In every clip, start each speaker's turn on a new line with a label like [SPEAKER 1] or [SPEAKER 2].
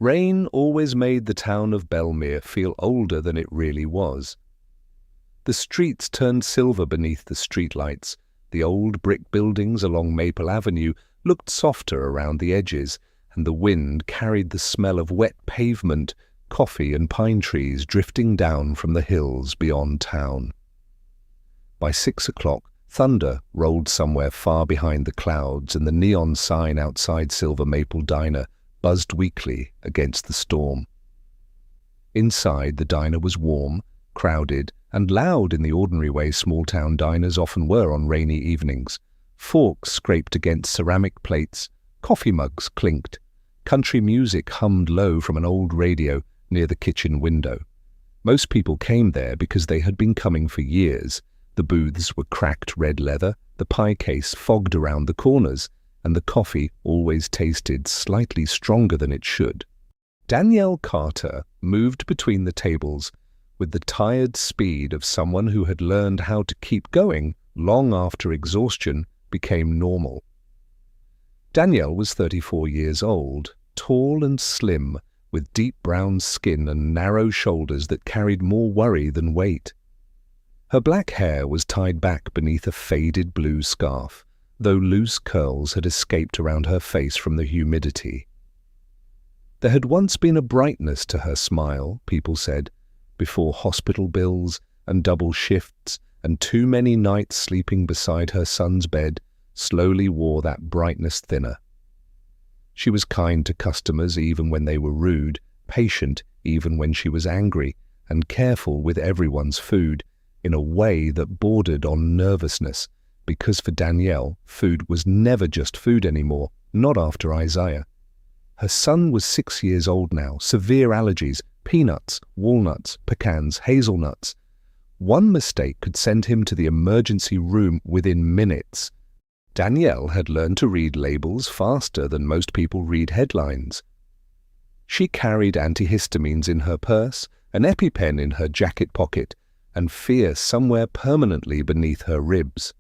[SPEAKER 1] Rain always made the town of Bellmere feel older than it really was. The streets turned silver beneath the streetlights. The old brick buildings along Maple Avenue looked softer around the edges, and the wind carried the smell of wet pavement, coffee and pine trees drifting down from the hills beyond town. By 6 o'clock, thunder rolled somewhere far behind the clouds, and the neon sign outside Silver Maple Diner buzzed weakly against the storm. Inside, the diner was warm, crowded, and loud in the ordinary way small-town diners often were on rainy evenings. Forks scraped against ceramic plates, coffee mugs clinked, country music hummed low from an old radio near the kitchen window. Most people came there because they had been coming for years. The booths were cracked red leather, the pie case fogged around the corners, and the coffee always tasted slightly stronger than it should. Danielle Carter moved between the tables with the tired speed of someone who had learned how to keep going long after exhaustion became normal. Danielle was 34 years old, tall and slim, with deep brown skin and narrow shoulders that carried more worry than weight. Her black hair was tied back beneath a faded blue scarf, though loose curls had escaped around her face from the humidity. There had once been a brightness to her smile, people said, before hospital bills and double shifts and too many nights sleeping beside her son's bed slowly wore that brightness thinner. She was kind to customers even when they were rude, patient even when she was angry, and careful with everyone's food in a way that bordered on nervousness, because for Danielle, food was never just food anymore, not after Isaiah. Her son was 6 years old now, severe allergies, peanuts, walnuts, pecans, hazelnuts. One mistake could send him to the emergency room within minutes. Danielle had learned to read labels faster than most people read headlines. She carried antihistamines in her purse, an EpiPen in her jacket pocket, and fear somewhere permanently beneath her ribs.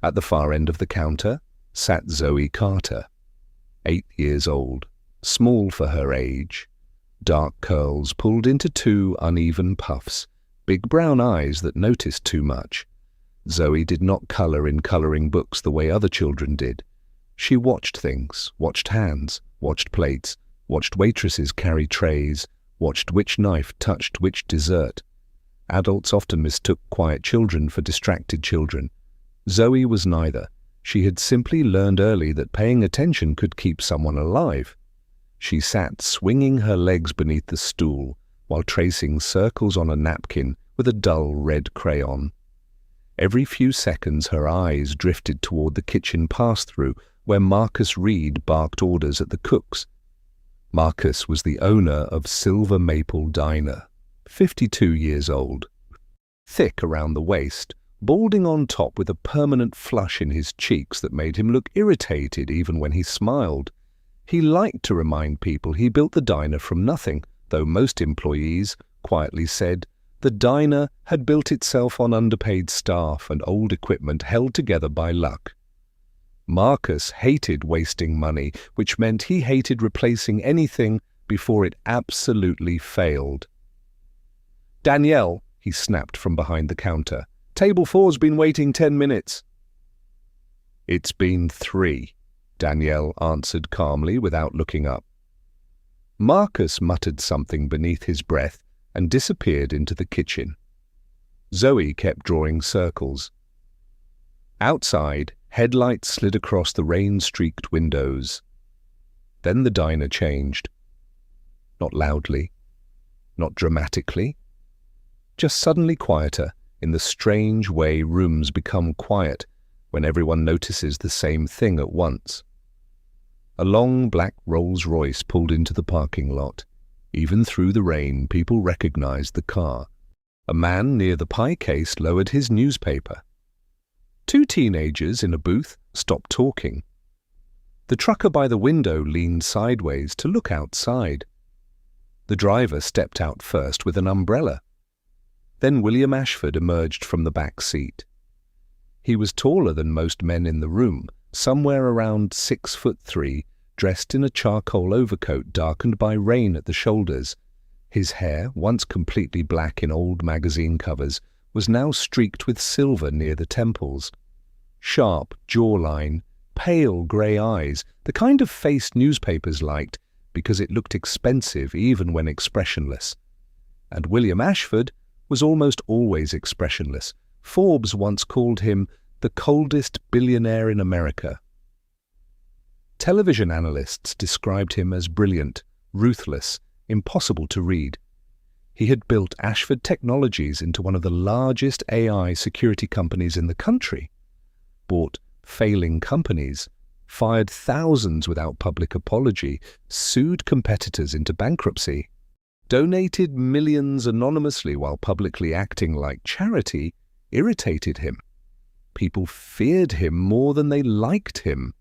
[SPEAKER 1] At the far end of the counter sat Zoe Carter, 8 years old, small for her age, dark curls pulled into 2 uneven puffs, big brown eyes that noticed too much. Zoe did not color in coloring books the way other children did. She watched things, watched hands, watched plates, watched waitresses carry trays, watched which knife touched which dessert. Adults often mistook quiet children for distracted children. Zoe was neither. She had simply learned early that paying attention could keep someone alive. She sat swinging her legs beneath the stool while tracing circles on a napkin with a dull red crayon. Every few seconds her eyes drifted toward the kitchen pass-through where Marcus Reed barked orders at the cooks. Marcus was the owner of Silver Maple Diner, 52 years old. Thick around the waist, balding on top with a permanent flush in his cheeks that made him look irritated even when he smiled. He liked to remind people he built the diner from nothing, though most employees quietly said the diner had built itself on underpaid staff and old equipment held together by luck. Marcus hated wasting money, which meant he hated replacing anything before it absolutely failed. "Danielle," he snapped from behind the counter, "Table 4's been waiting 10 minutes. "It's been 3, Danielle answered calmly without looking up. Marcus muttered something beneath his breath and disappeared into the kitchen. Zoe kept drawing circles. Outside, headlights slid across the rain-streaked windows. Then the diner changed. Not loudly, not dramatically, just suddenly quieter, in the strange way rooms become quiet when everyone notices the same thing at once. A long black Rolls-Royce pulled into the parking lot. Even through the rain, people recognized the car. A man near the pie case lowered his newspaper. 2 teenagers in a booth stopped talking. The trucker by the window leaned sideways to look outside. The driver stepped out first with an umbrella. Then William Ashford emerged from the back seat. He was taller than most men in the room, somewhere around 6'3", dressed in a charcoal overcoat darkened by rain at the shoulders. His hair, once completely black in old magazine covers, was now streaked with silver near the temples. Sharp jawline, pale grey eyes, the kind of face newspapers liked because it looked expensive even when expressionless. And William Ashford was almost always expressionless. Forbes once called him the coldest billionaire in America. Television analysts described him as brilliant, ruthless, impossible to read. He had built Ashford Technologies into one of the largest AI security companies in the country, bought failing companies, fired thousands without public apology, sued competitors into bankruptcy, donated millions anonymously while publicly acting like charity, irritated him. People feared him more than they liked him.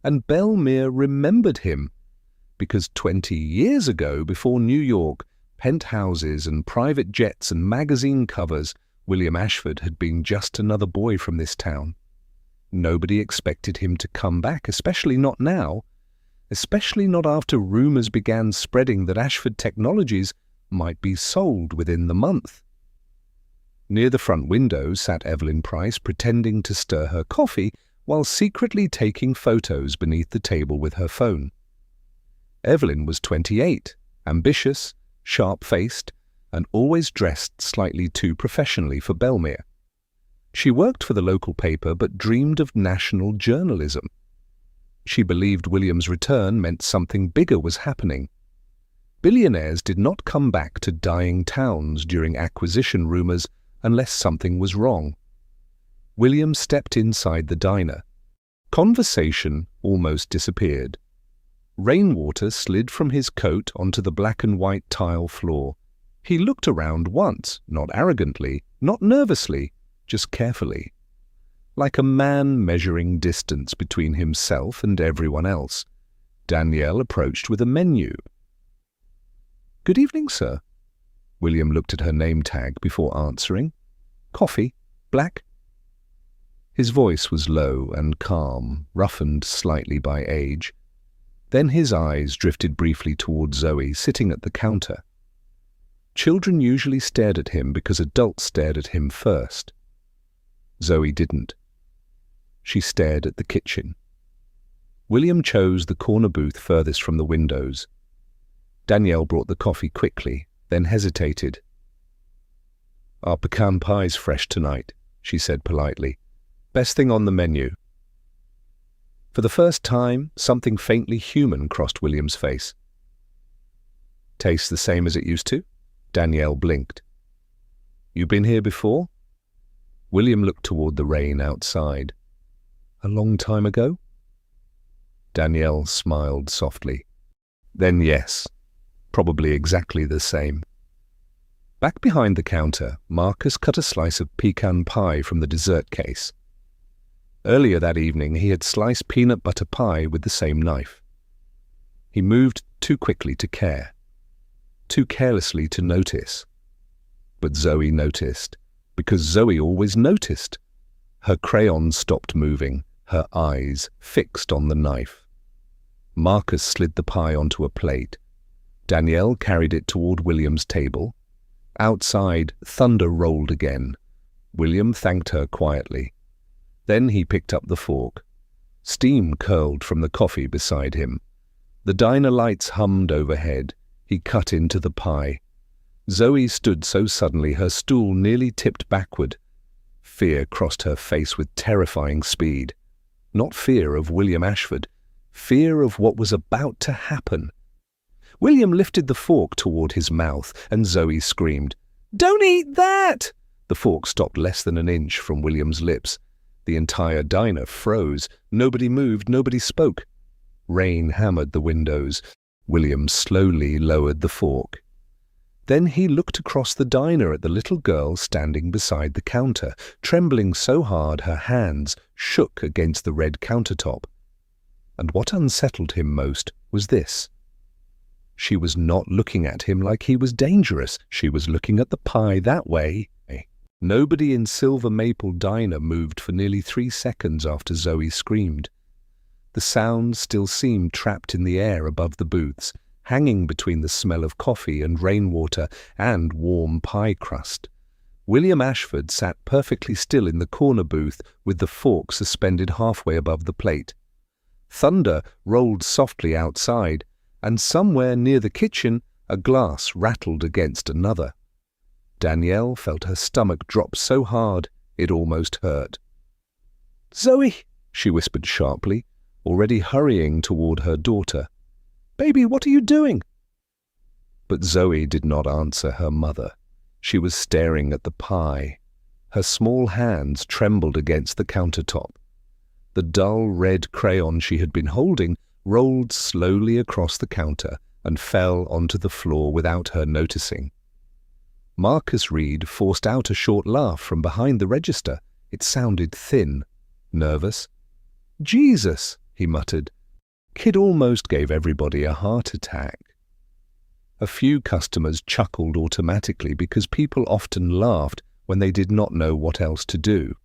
[SPEAKER 1] And Bellmere remembered him, because 20 years ago, before New York, penthouses and private jets and magazine covers, William Ashford had been just another boy from this town. Nobody expected him to come back, especially not now, especially not after rumors began spreading that Ashford Technologies might be sold within the month. Near the front window sat Evelyn Price, pretending to stir her coffee while secretly taking photos beneath the table with her phone. Evelyn was 28, ambitious, sharp-faced, and always dressed slightly too professionally for Bellmere. She worked for the local paper but dreamed of national journalism. She believed William's return meant something bigger was happening. Billionaires did not come back to dying towns during acquisition rumors unless something was wrong. William stepped inside the diner. Conversation almost disappeared. Rainwater slid from his coat onto the black and white tile floor. He looked around once, not arrogantly, not nervously, just carefully. Like a man measuring distance between himself and everyone else. Danielle approached with a menu. "Good evening, sir." William looked at her name tag before answering. "Coffee? Black?" His voice was low and calm, roughened slightly by age. Then his eyes drifted briefly toward Zoe, sitting at the counter. Children usually stared at him because adults stared at him first. Zoe didn't. She stared at the kitchen. William chose the corner booth furthest from the windows. Danielle brought the coffee quickly, then hesitated. "Our pecan pie's fresh tonight," she said politely. "Best thing on the menu." For the first time, something faintly human crossed William's face. "Tastes the same as it used to?" Danielle blinked. "You been here before?" William looked toward the rain outside. "A long time ago?" Danielle smiled softly. "Then yes, probably exactly the same." Back behind the counter, Marcus cut a slice of pecan pie from the dessert case. Earlier that evening, he had sliced peanut butter pie with the same knife. He moved too quickly to care, too carelessly to notice. But Zoe noticed, because Zoe always noticed. Her crayon stopped moving, her eyes fixed on the knife. Marcus slid the pie onto a plate. Danielle carried it toward William's table. Outside, thunder rolled again. William thanked her quietly. Then he picked up the fork. Steam curled from the coffee beside him. The diner lights hummed overhead. He cut into the pie. Zoe stood so suddenly her stool nearly tipped backward. Fear crossed her face with terrifying speed. Not fear of William Ashford, fear of what was about to happen. William lifted the fork toward his mouth, and Zoe screamed, "Don't eat that!" The fork stopped less than an inch from William's lips. The entire diner froze. Nobody moved, nobody spoke. Rain hammered the windows. William slowly lowered the fork. Then he looked across the diner at the little girl standing beside the counter, trembling so hard her hands shook against the red countertop. And what unsettled him most was this. She was not looking at him like he was dangerous. She was looking at the pie that way. Nobody in Silver Maple Diner moved for nearly 3 seconds after Zoe screamed. The sound still seemed trapped in the air above the booths, hanging between the smell of coffee and rainwater and warm pie crust. William Ashford sat perfectly still in the corner booth with the fork suspended halfway above the plate. Thunder rolled softly outside, and somewhere near the kitchen a glass rattled against another. Danielle felt her stomach drop so hard it almost hurt. "Zoe," she whispered sharply, already hurrying toward her daughter. "Baby, what are you doing?" But Zoe did not answer her mother. She was staring at the pie. Her small hands trembled against the countertop. The dull red crayon she had been holding rolled slowly across the counter and fell onto the floor without her noticing. Marcus Reed forced out a short laugh from behind the register. It sounded thin, nervous. "Jesus," he muttered. "Kid almost gave everybody a heart attack." A few customers chuckled automatically because people often laughed when they did not know what else to do.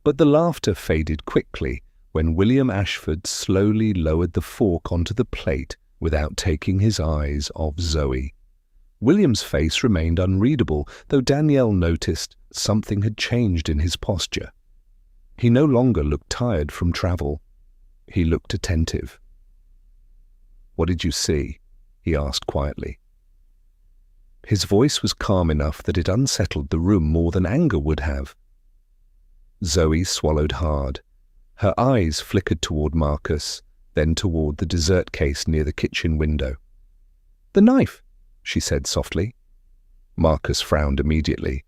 [SPEAKER 1] But the laughter faded quickly when William Ashford slowly lowered the fork onto the plate without taking his eyes off Zoe. William's face remained unreadable, though Danielle noticed something had changed in his posture. He no longer looked tired from travel. He looked attentive. "What did you see?" he asked quietly. His voice was calm enough that it unsettled the room more than anger would have. Zoe swallowed hard. Her eyes flickered toward Marcus, then toward the dessert case near the kitchen window. "The knife," she said softly. Marcus frowned immediately.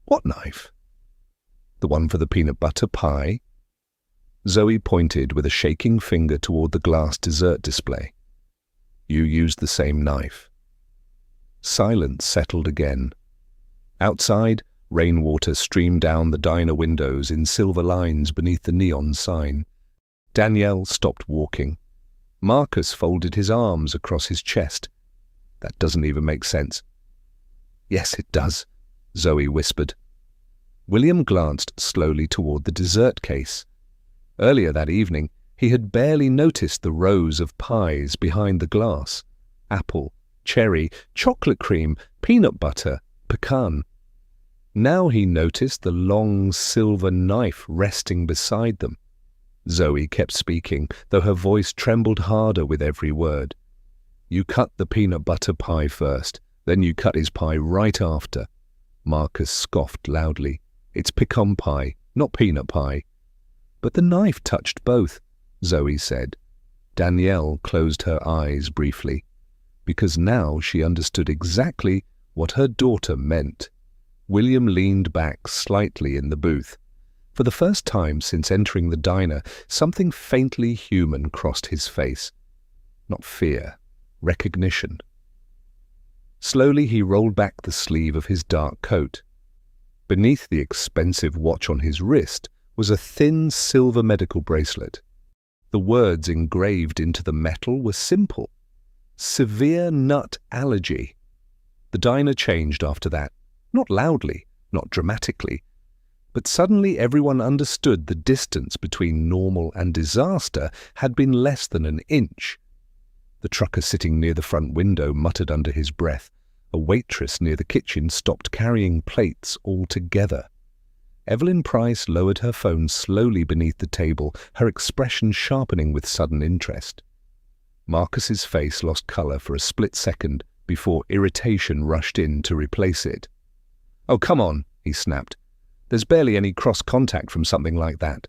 [SPEAKER 1] "What knife?" "The one for the peanut butter pie?" Zoe pointed with a shaking finger toward the glass dessert display. "You used the same knife." Silence settled again. Outside, rainwater streamed down the diner windows in silver lines beneath the neon sign. Danielle stopped walking. Marcus folded his arms across his chest. "That doesn't even make sense." "Yes, it does," Zoe whispered. William glanced slowly toward the dessert case. Earlier that evening, he had barely noticed the rows of pies behind the glass. Apple, cherry, chocolate cream, peanut butter, pecan. Now he noticed the long silver knife resting beside them. Zoe kept speaking, though her voice trembled harder with every word. "You cut the peanut butter pie first, then you cut his pie right after." Marcus scoffed loudly. "It's pecan pie, not peanut pie." "But the knife touched both," Zoe said. Danielle closed her eyes briefly, because now she understood exactly what her daughter meant. William leaned back slightly in the booth. For the first time since entering the diner, something faintly human crossed his face. Not fear, recognition. Slowly he rolled back the sleeve of his dark coat. Beneath the expensive watch on his wrist was a thin silver medical bracelet. The words engraved into the metal were simple. "Severe nut allergy." The diner changed after that. Not loudly, not dramatically. But suddenly everyone understood the distance between normal and disaster had been less than an inch. The trucker sitting near the front window muttered under his breath. A waitress near the kitchen stopped carrying plates altogether. Evelyn Price lowered her phone slowly beneath the table, her expression sharpening with sudden interest. Marcus's face lost color for a split second before irritation rushed in to replace it. "Oh, come on," he snapped. "There's barely any cross-contact from something like that."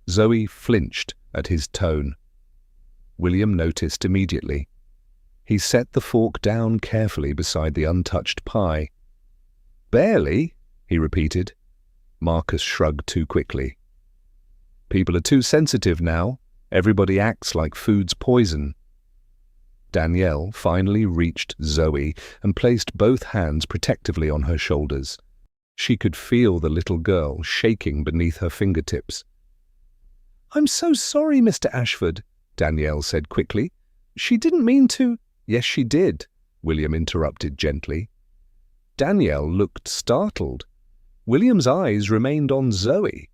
[SPEAKER 1] Zoe flinched at his tone. William noticed immediately. He set the fork down carefully beside the untouched pie. "Barely?" he repeated. Marcus shrugged too quickly. "People are too sensitive now. Everybody acts like food's poison." Danielle finally reached Zoe and placed both hands protectively on her shoulders. She could feel the little girl shaking beneath her fingertips. "I'm so sorry, Mr. Ashford," Danielle said quickly. "She didn't mean to—" "Yes, she did," William interrupted gently. Danielle looked startled. William's eyes remained on Zoe.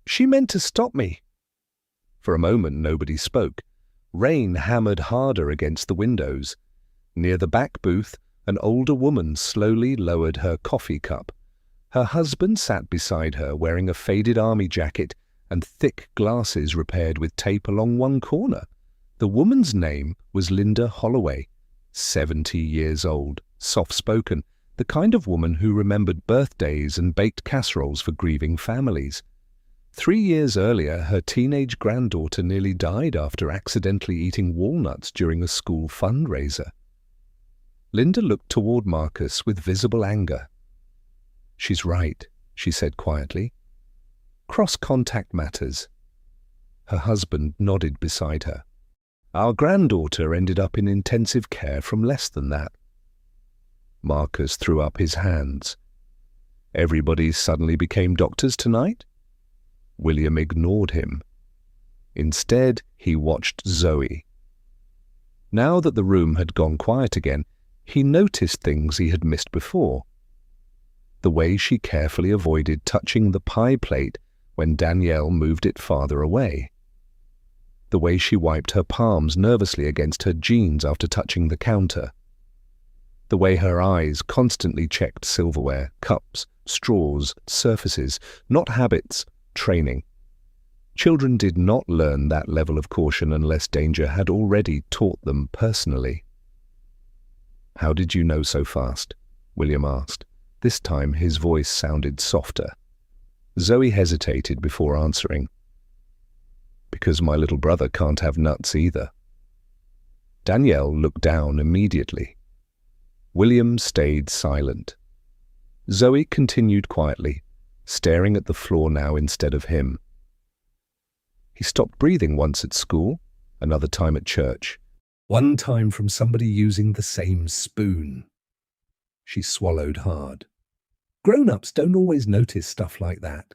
[SPEAKER 1] "She meant to stop me." For a moment nobody spoke. Rain hammered harder against the windows. Near the back booth, an older woman slowly lowered her coffee cup. Her husband sat beside her wearing a faded army jacket and thick glasses repaired with tape along one corner. The woman's name was Linda Holloway, 70 years old, soft-spoken, the kind of woman who remembered birthdays and baked casseroles for grieving families. 3 years earlier, her teenage granddaughter nearly died after accidentally eating walnuts during a school fundraiser. Linda looked toward Marcus with visible anger. "She's right," she said quietly. "Cross-contact matters." Her husband nodded beside her. "Our granddaughter ended up in intensive care from less than that." Marcus threw up his hands. "Everybody suddenly became doctors tonight?" William ignored him. Instead, he watched Zoe. Now that the room had gone quiet again, he noticed things he had missed before. The way she carefully avoided touching the pie plate when Danielle moved it farther away. The way she wiped her palms nervously against her jeans after touching the counter. The way her eyes constantly checked silverware, cups, straws, surfaces, not habits, training. Children did not learn that level of caution unless danger had already taught them personally. "How did you know so fast?" William asked. This time his voice sounded softer. Zoe hesitated before answering. "Because my little brother can't have nuts either." Danielle looked down immediately. William stayed silent. Zoe continued quietly, staring at the floor now instead of him. "He stopped breathing once at school, another time at church. One time from somebody using the same spoon." She swallowed hard. "Grown-ups don't always notice stuff like that."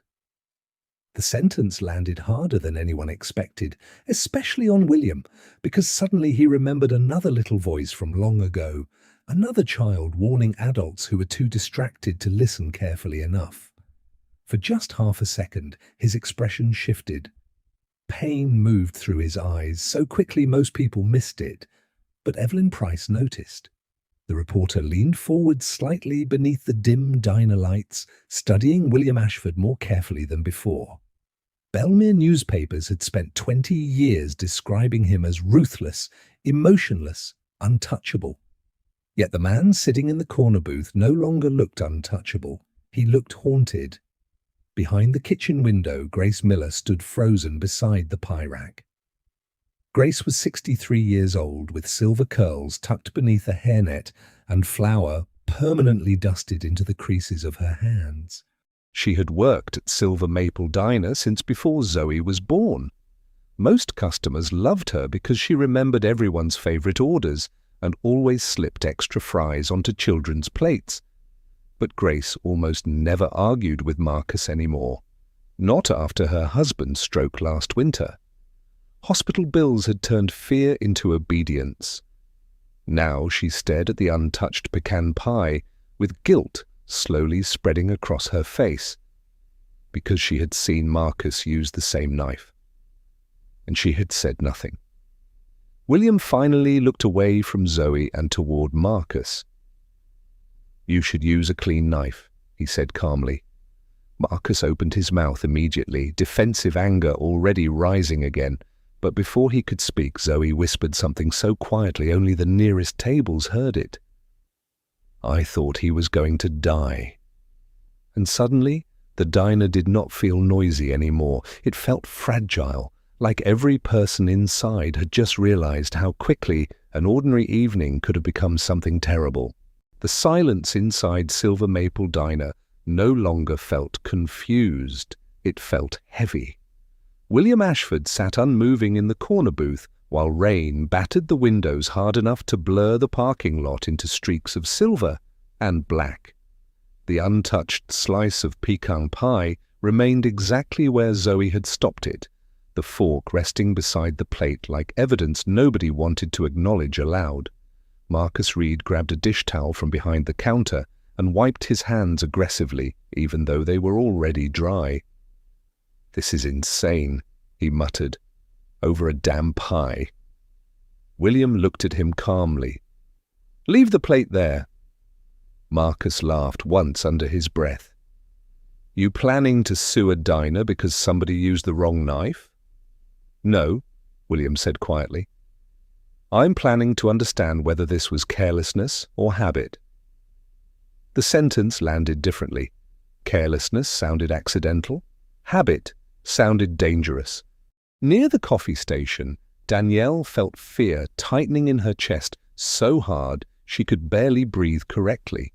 [SPEAKER 1] The sentence landed harder than anyone expected, especially on William, because suddenly he remembered another little voice from long ago, another child warning adults who were too distracted to listen carefully enough. For just half a second, his expression shifted. Pain moved through his eyes so quickly most people missed it, but Evelyn Price noticed. The reporter leaned forward slightly beneath the dim diner lights, studying William Ashford more carefully than before. Belmere newspapers had spent 20 years describing him as ruthless, emotionless, untouchable. Yet the man sitting in the corner booth no longer looked untouchable. He looked haunted. Behind the kitchen window, Grace Miller stood frozen beside the pie rack. Grace was 63 years old, with silver curls tucked beneath a hairnet and flour permanently dusted into the creases of her hands. She had worked at Silver Maple Diner since before Zoe was born. Most customers loved her because she remembered everyone's favorite orders and always slipped extra fries onto children's plates. But Grace almost never argued with Marcus anymore, not after her husband's stroke last winter. Hospital bills had turned fear into obedience. Now she stared at the untouched pecan pie with guilt slowly spreading across her face, because she had seen Marcus use the same knife. And she had said nothing. William finally looked away from Zoe and toward Marcus. "You should use a clean knife," he said calmly. Marcus opened his mouth immediately, defensive anger already rising again. But before he could speak, Zoe whispered something so quietly only the nearest tables heard it. "I thought he was going to die." And suddenly, the diner did not feel noisy anymore. It felt fragile, like every person inside had just realized how quickly an ordinary evening could have become something terrible. The silence inside Silver Maple Diner no longer felt confused. It felt heavy. William Ashford sat unmoving in the corner booth while rain battered the windows hard enough to blur the parking lot into streaks of silver and black. The untouched slice of pecan pie remained exactly where Zoe had stopped it, the fork resting beside the plate like evidence nobody wanted to acknowledge aloud. Marcus Reed grabbed a dish towel from behind the counter and wiped his hands aggressively, even though they were already dry. "This is insane," he muttered. Over a damn pie. William looked at him calmly. "Leave the plate there." Marcus laughed once under his breath. "You planning to sue a diner because somebody used the wrong knife?" "No," William said quietly. "I'm planning to understand whether this was carelessness or habit." The sentence landed differently. Carelessness sounded accidental. Habit sounded dangerous. Near the coffee station, Danielle felt fear tightening in her chest so hard she could barely breathe correctly.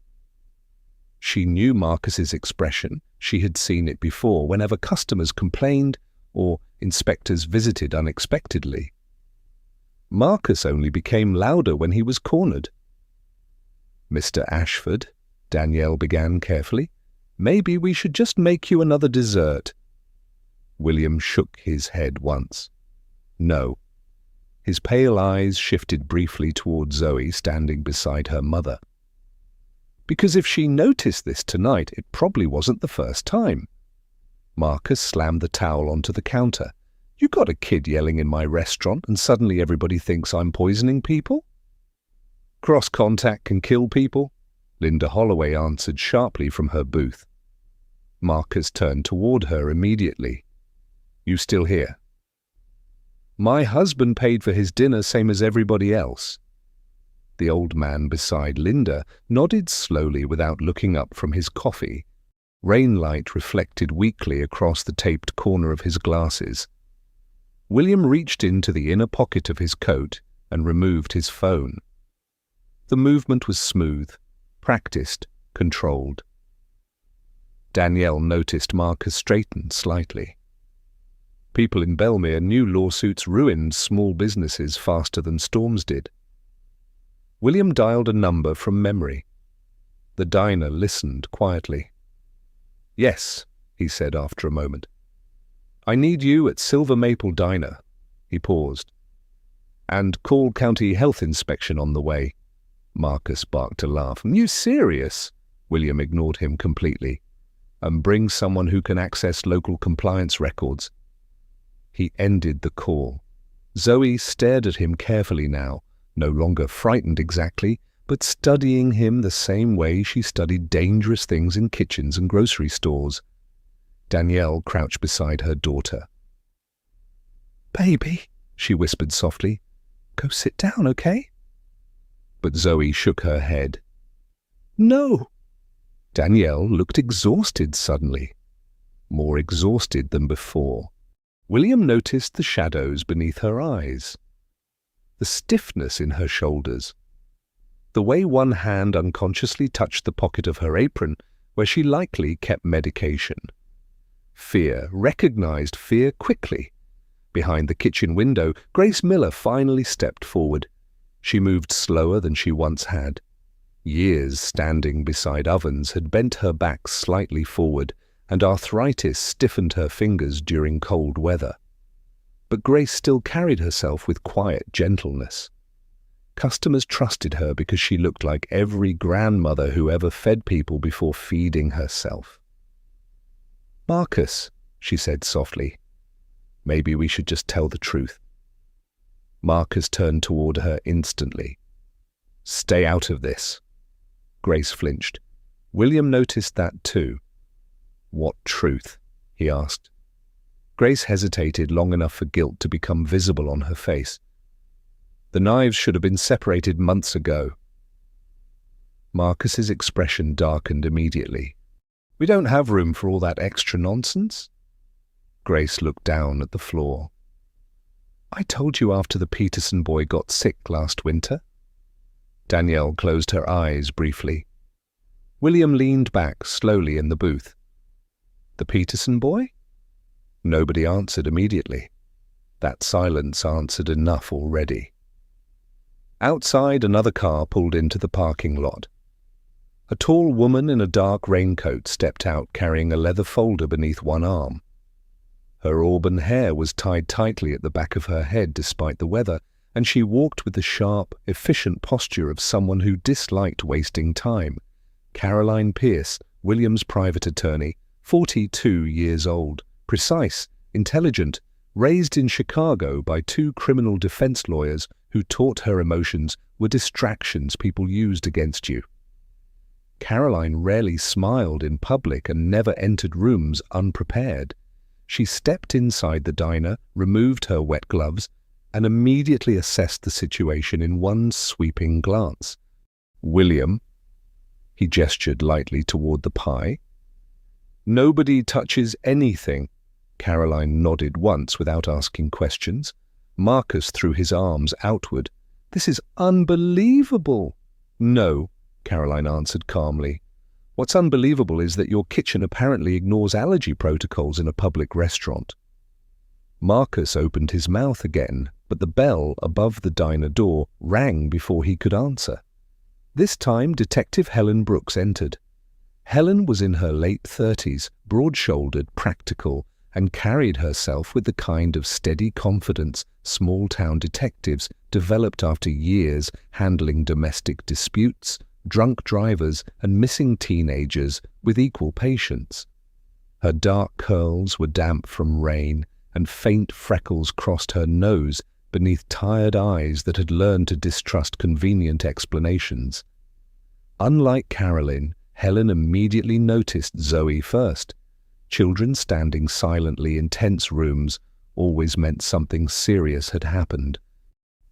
[SPEAKER 1] She knew Marcus's expression. She had seen it before whenever customers complained or inspectors visited unexpectedly. Marcus only became louder when he was cornered. "Mr. Ashford," Danielle began carefully, "maybe we should just make you another dessert." William shook his head once. "No." His pale eyes shifted briefly toward Zoe standing beside her mother. "Because if she noticed this tonight, it probably wasn't the first time." Marcus slammed the towel onto the counter. "You got a kid yelling in my restaurant and suddenly everybody thinks I'm poisoning people?" "Cross contact can kill people," Linda Holloway answered sharply from her booth. Marcus turned toward her immediately. "You still here?" "My husband paid for his dinner same as everybody else." The old man beside Linda nodded slowly without looking up from his coffee. Rainlight reflected weakly across the taped corner of his glasses. William reached into the inner pocket of his coat and removed his phone. The movement was smooth, practiced, controlled. Danielle noticed Marcus straighten slightly. People in Bellmere knew lawsuits ruined small businesses faster than storms did. William dialed a number from memory. The diner listened quietly. "Yes," he said after a moment. "I need you at Silver Maple Diner." He paused. "And call County Health Inspection on the way." Marcus barked a laugh. "You serious?" William ignored him completely. "And bring someone who can access local compliance records." He ended the call. Zoe stared at him carefully now, no longer frightened exactly, but studying him the same way she studied dangerous things in kitchens and grocery stores. Danielle crouched beside her daughter. "Baby," she whispered softly, "go sit down, okay?" But Zoe shook her head. "No." Danielle looked exhausted suddenly, more exhausted than before. William noticed the shadows beneath her eyes, the stiffness in her shoulders, the way one hand unconsciously touched the pocket of her apron where she likely kept medication. Fear, recognized fear quickly. Behind the kitchen window, Grace Miller finally stepped forward. She moved slower than she once had. Years standing beside ovens had bent her back slightly forward, and arthritis stiffened her fingers during cold weather. But Grace still carried herself with quiet gentleness. Customers trusted her because she looked like every grandmother who ever fed people before feeding herself. "Marcus," she said softly, "maybe we should just tell the truth." Marcus turned toward her instantly. "Stay out of this." Grace flinched. William noticed that too. "What truth?" he asked. Grace hesitated long enough for guilt to become visible on her face. "The knives should have been separated months ago." Marcus's expression darkened immediately. "We don't have room for all that extra nonsense." Grace looked down at the floor. "I told you after the Peterson boy got sick last winter." Danielle closed her eyes briefly. William leaned back slowly in the booth. "The Peterson boy?" Nobody answered immediately. That silence answered enough already. Outside, another car pulled into the parking lot. A tall woman in a dark raincoat stepped out carrying a leather folder beneath one arm. Her auburn hair was tied tightly at the back of her head despite the weather, and she walked with the sharp, efficient posture of someone who disliked wasting time. Caroline Pierce, William's private attorney, 42 years old, precise, intelligent, raised in Chicago by two criminal defense lawyers who taught her emotions were distractions people used against you. Caroline rarely smiled in public and never entered rooms unprepared. She stepped inside the diner, removed her wet gloves, and immediately assessed the situation in one sweeping glance. "William," he gestured lightly toward the pie. "Nobody touches anything." Caroline nodded once without asking questions. Marcus threw his arms outward. "This is unbelievable." "No," Caroline answered calmly. "What's unbelievable is that your kitchen apparently ignores allergy protocols in a public restaurant." Marcus opened his mouth again, but the bell above the diner door rang before he could answer. This time Detective Helen Brooks entered. Helen was in her late 30s, broad-shouldered, practical, and carried herself with the kind of steady confidence small-town detectives developed after years handling domestic disputes, drunk drivers, and missing teenagers with equal patience. Her dark curls were damp from rain, and faint freckles crossed her nose beneath tired eyes that had learned to distrust convenient explanations. Unlike Carolyn, Helen immediately noticed Zoe first. Children standing silently in tense rooms always meant something serious had happened.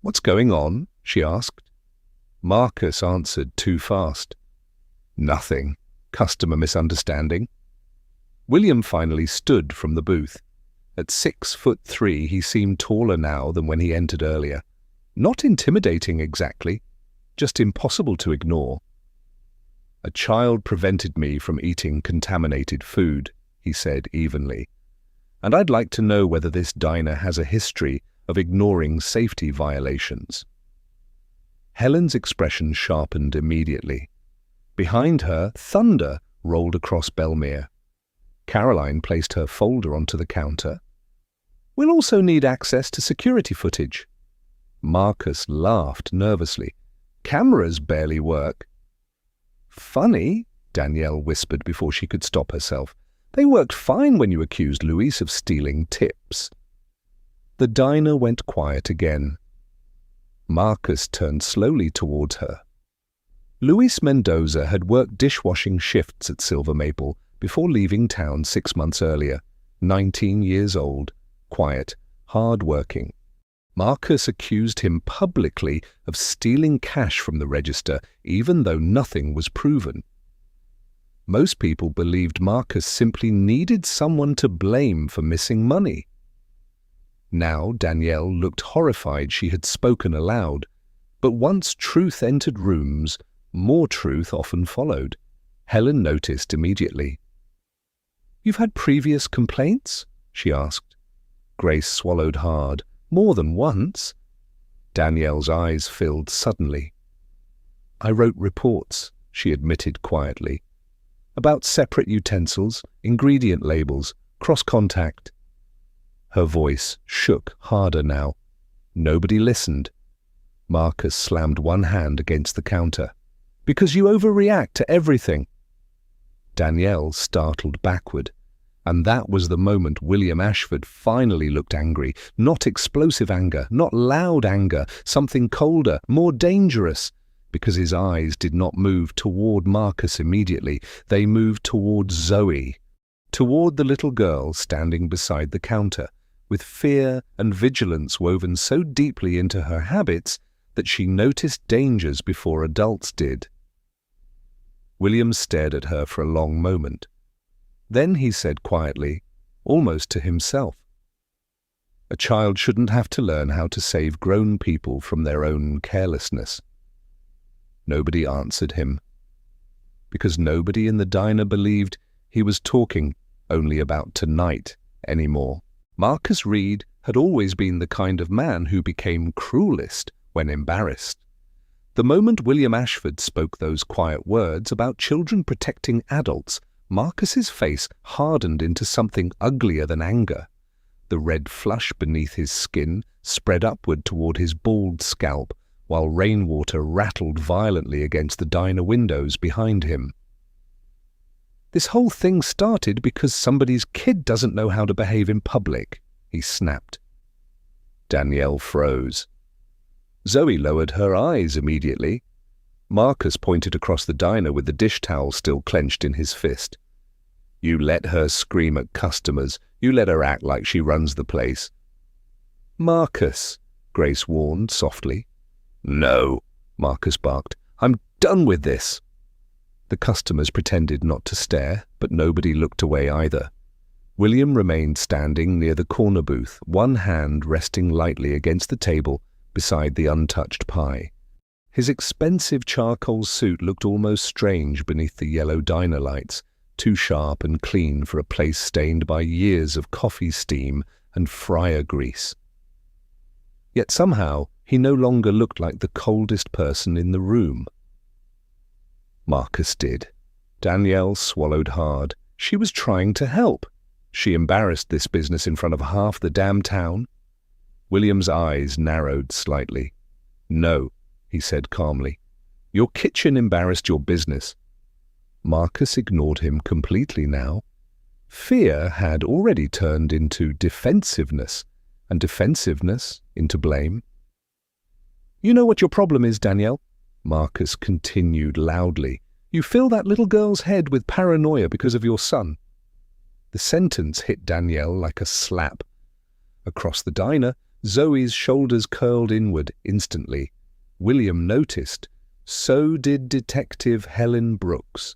[SPEAKER 1] "What's going on?" she asked. Marcus answered too fast. "Nothing. Customer misunderstanding." William finally stood from the booth. At 6'3", he seemed taller now than when he entered earlier. Not intimidating exactly, just impossible to ignore. "A child prevented me from eating contaminated food," he said evenly. "And I'd like to know whether this diner has a history of ignoring safety violations." Helen's expression sharpened immediately. Behind her, thunder rolled across Bellmere. Caroline placed her folder onto the counter. "We'll also need access to security footage." Marcus laughed nervously. "Cameras barely work." "Funny," Danielle whispered before she could stop herself. "They worked fine when you accused Luis of stealing tips." The diner went quiet again. Marcus turned slowly towards her. Luis Mendoza had worked dishwashing shifts at Silver Maple before leaving town 6 months earlier, 19 years old, quiet, hard-working. Marcus accused him publicly of stealing cash from the register, even though nothing was proven. Most people believed Marcus simply needed someone to blame for missing money. Now Danielle looked horrified she had spoken aloud, but once truth entered rooms, more truth often followed. Helen noticed immediately. "You've had previous complaints?" she asked. Grace swallowed hard. "More than once." Danielle's eyes filled suddenly. "I wrote reports," she admitted quietly, "about separate utensils, ingredient labels, cross-contact." Her voice shook harder now. Nobody listened. Marcus slammed one hand against the counter. "Because you overreact to everything." Danielle startled backward. And that was the moment William Ashford finally looked angry. Not explosive anger, not loud anger, something colder, more dangerous. Because his eyes did not move toward Marcus immediately. They moved toward Zoe, toward the little girl standing beside the counter, with fear and vigilance woven so deeply into her habits that she noticed dangers before adults did. William stared at her for a long moment. Then he said quietly, almost to himself, "A child shouldn't have to learn how to save grown people from their own carelessness." Nobody answered him, because nobody in the diner believed he was talking only about tonight anymore. Marcus Reed had always been the kind of man who became cruelest when embarrassed. The moment William Ashford spoke those quiet words about children protecting adults, Marcus's face hardened into something uglier than anger. The red flush beneath his skin spread upward toward his bald scalp, while rainwater rattled violently against the diner windows behind him. "This whole thing started because somebody's kid doesn't know how to behave in public," he snapped. Danielle froze. Zoe lowered her eyes immediately. Marcus pointed across the diner with the dish towel still clenched in his fist. You let her scream at customers. You let her act like she runs the place. Marcus, Grace warned softly. No, Marcus barked. I'm done with this. The customers pretended not to stare, but nobody looked away either. William remained standing near the corner booth, one hand resting lightly against the table beside the untouched pie. His expensive charcoal suit looked almost strange beneath the yellow diner lights, too sharp and clean for a place stained by years of coffee steam and fryer grease. Yet somehow he no longer looked like the coldest person in the room. Marcus did. Danielle swallowed hard. She was trying to help. She embarrassed this business in front of half the damn town. William's eyes narrowed slightly. No, he said calmly. Your kitchen embarrassed your business. Marcus ignored him completely now. Fear had already turned into defensiveness, and defensiveness into blame. You know what your problem is, Danielle? Marcus continued loudly. You fill that little girl's head with paranoia because of your son. The sentence hit Danielle like a slap. Across the diner, Zoe's shoulders curled inward instantly. William noticed. So did Detective Helen Brooks.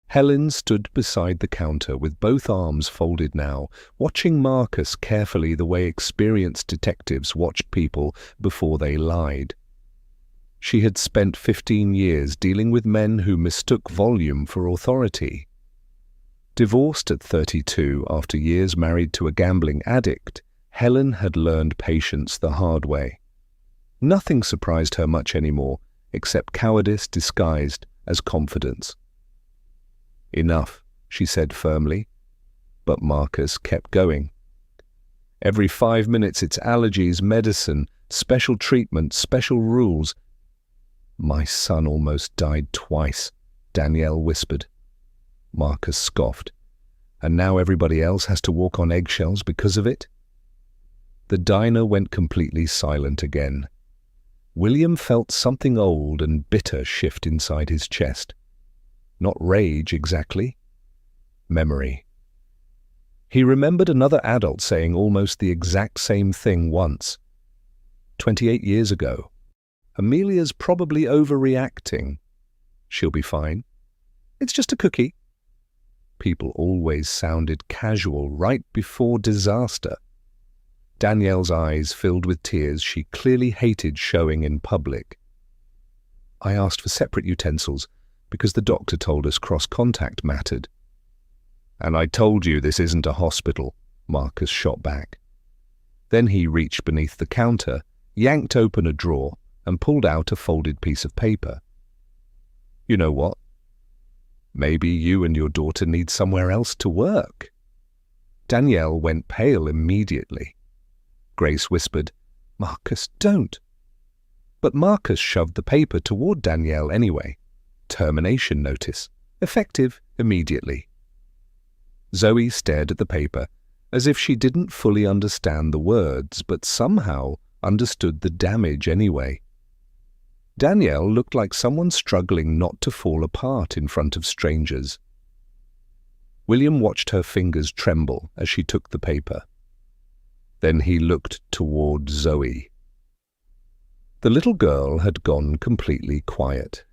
[SPEAKER 1] Helen stood beside the counter with both arms folded now, watching Marcus carefully the way experienced detectives watched people before they lied. She had spent 15 years dealing with men who mistook volume for authority. Divorced at 32 after years married to a gambling addict, Helen had learned patience the hard way. Nothing surprised her much anymore, except cowardice disguised as confidence. Enough, she said firmly, but Marcus kept going. Every 5 minutes it's allergies, medicine, special treatment, special rules. My son almost died twice, Danielle whispered. Marcus scoffed. And now everybody else has to walk on eggshells because of it? The diner went completely silent again. William felt something old and bitter shift inside his chest. Not rage exactly. Memory. He remembered another adult saying almost the exact same thing once. 28 years ago. Amelia's probably overreacting. She'll be fine. It's just a cookie. People always sounded casual right before disaster. Danielle's eyes filled with tears she clearly hated showing in public. I asked for separate utensils because the doctor told us cross-contact mattered. And I told you this isn't a hospital, Marcus shot back. Then he reached beneath the counter, yanked open a drawer, and pulled out a folded piece of paper. You know what? Maybe you and your daughter need somewhere else to work. Danielle went pale immediately. Grace whispered, Marcus, don't. But Marcus shoved the paper toward Danielle anyway. Termination notice. Effective immediately. Zoe stared at the paper, as if she didn't fully understand the words, but somehow understood the damage anyway. Danielle looked like someone struggling not to fall apart in front of strangers. William watched her fingers tremble as she took the paper. Then he looked toward Zoe. The little girl had gone completely quiet.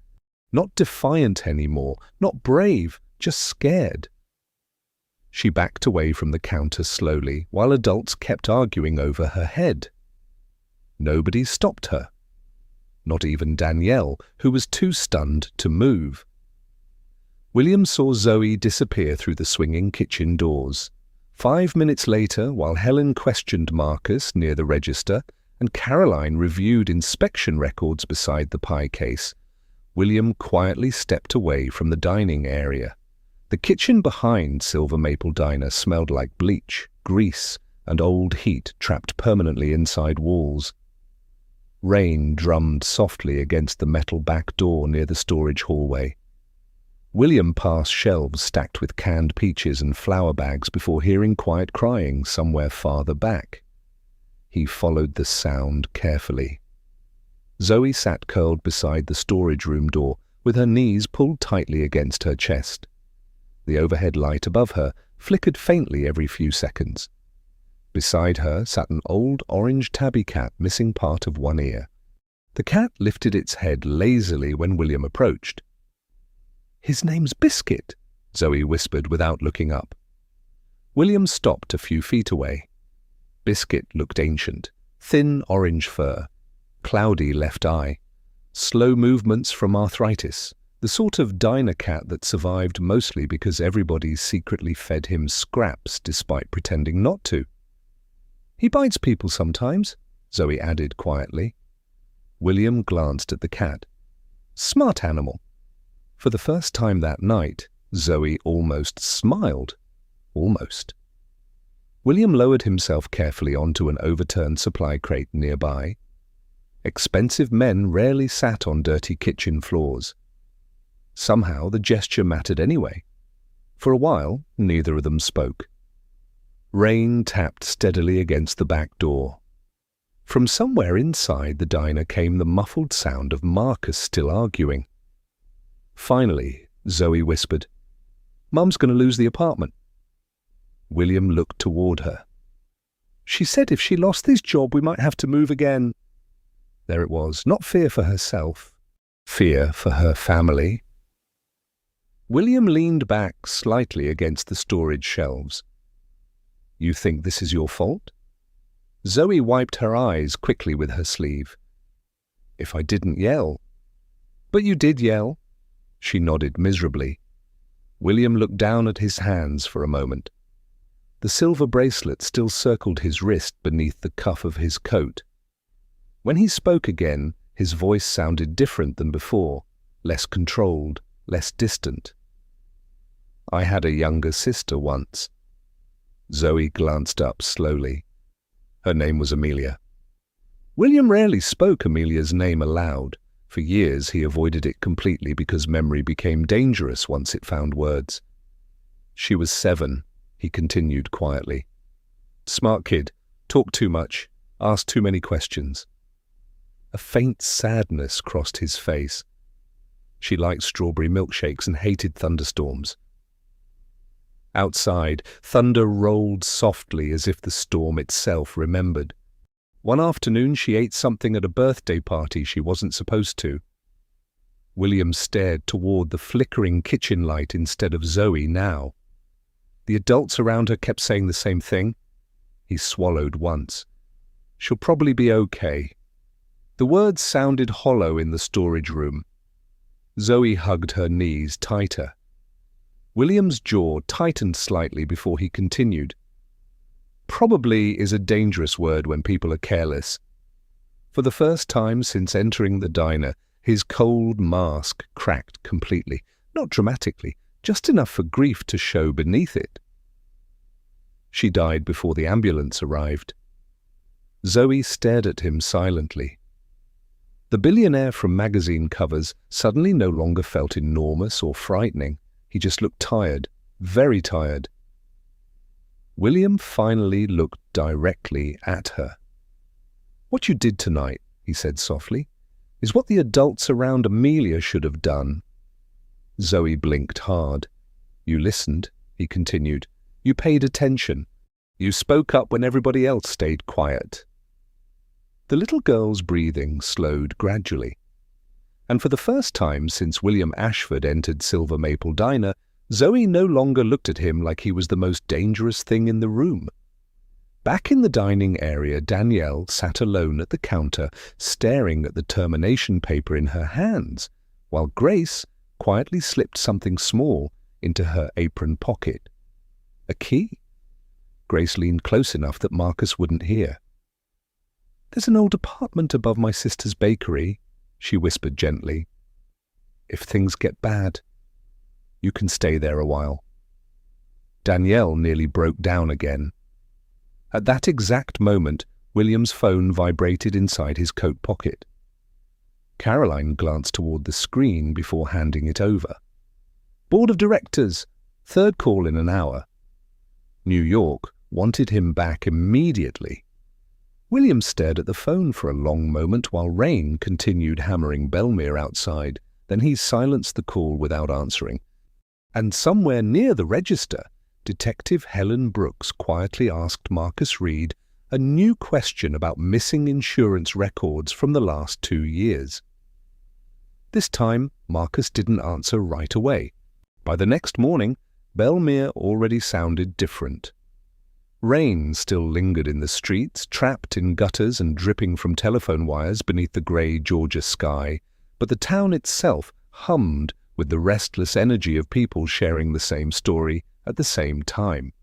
[SPEAKER 1] Not defiant anymore, not brave, just scared. She backed away from the counter slowly, while adults kept arguing over her head. Nobody stopped her. Not even Danielle, who was too stunned to move. William saw Zoe disappear through the swinging kitchen doors. 5 minutes later, while Helen questioned Marcus near the register and Caroline reviewed inspection records beside the pie case, William quietly stepped away from the dining area. The kitchen behind Silver Maple Diner smelled like bleach, grease, and old heat trapped permanently inside walls. Rain drummed softly against the metal back door near the storage hallway. William passed shelves stacked with canned peaches and flour bags before hearing quiet crying somewhere farther back. He followed the sound carefully. Zoe sat curled beside the storage room door, with her knees pulled tightly against her chest. The overhead light above her flickered faintly every few seconds. Beside her sat an old orange tabby cat missing part of one ear. The cat lifted its head lazily when William approached. "His name's Biscuit," Zoe whispered without looking up. William stopped a few feet away. Biscuit looked ancient, thin orange fur, cloudy left eye, slow movements from arthritis, the sort of diner cat that survived mostly because everybody secretly fed him scraps despite pretending not to. "He bites people sometimes," Zoe added quietly. William glanced at the cat. Smart animal. For the first time that night, Zoe almost smiled. Almost. William lowered himself carefully onto an overturned supply crate nearby. Expensive men rarely sat on dirty kitchen floors. Somehow the gesture mattered anyway. For a while, neither of them spoke. Rain tapped steadily against the back door. From somewhere inside the diner came the muffled sound of Marcus still arguing. Finally, Zoe whispered, "Mum's going to lose the apartment." William looked toward her. "She said if she lost this job we might have to move again." There it was, not fear for herself, fear for her family. William leaned back slightly against the storage shelves. "You think this is your fault?" Zoe wiped her eyes quickly with her sleeve. "If I didn't yell." "But you did yell." She nodded miserably. William looked down at his hands for a moment. The silver bracelet still circled his wrist beneath the cuff of his coat. When he spoke again, his voice sounded different than before, less controlled, less distant. "I had a younger sister once." Zoe glanced up slowly. Her name was Amelia. William rarely spoke Amelia's name aloud. For years he avoided it completely because memory became dangerous once it found words. "She was 7, he continued quietly. "Smart kid, talked too much, asked too many questions." A faint sadness crossed his face. She liked strawberry milkshakes and hated thunderstorms. Outside, thunder rolled softly as if the storm itself remembered. One afternoon she ate something at a birthday party she wasn't supposed to. William stared toward the flickering kitchen light instead of Zoe now. The adults around her kept saying the same thing. He swallowed once. "She'll probably be okay." The words sounded hollow in the storage room. Zoe hugged her knees tighter. William's jaw tightened slightly before he continued. "Probably is a dangerous word when people are careless." For the first time since entering the diner, his cold mask cracked completely, not dramatically, just enough for grief to show beneath it. She died before the ambulance arrived. Zoe stared at him silently. The billionaire from magazine covers suddenly no longer felt enormous or frightening. He just looked tired, very tired. William finally looked directly at her. "What you did tonight," he said softly, "is what the adults around Amelia should have done." Zoe blinked hard. "You listened," he continued. "You paid attention. You spoke up when everybody else stayed quiet." The little girl's breathing slowed gradually. And for the first time since William Ashford entered Silver Maple Diner, Zoe no longer looked at him like he was the most dangerous thing in the room. Back in the dining area, Danielle sat alone at the counter, staring at the termination paper in her hands, while Grace quietly slipped something small into her apron pocket. A key? Grace leaned close enough that Marcus wouldn't hear. "There's an old apartment above my sister's bakery," she whispered gently. "If things get bad, you can stay there a while." Danielle nearly broke down again. At that exact moment, William's phone vibrated inside his coat pocket. Caroline glanced toward the screen before handing it over. "Board of Directors, 3rd call in an hour." New York wanted him back immediately. William stared at the phone for a long moment while rain continued hammering Bellmere outside. Then he silenced the call without answering. And somewhere near the register, Detective Helen Brooks quietly asked Marcus Reed a new question about missing insurance records from the last 2 years. This time, Marcus didn't answer right away. By the next morning, Bellmere already sounded different. Rain still lingered in the streets, trapped in gutters and dripping from telephone wires beneath the grey Georgia sky, but the town itself hummed with the restless energy of people sharing the same story at the same time.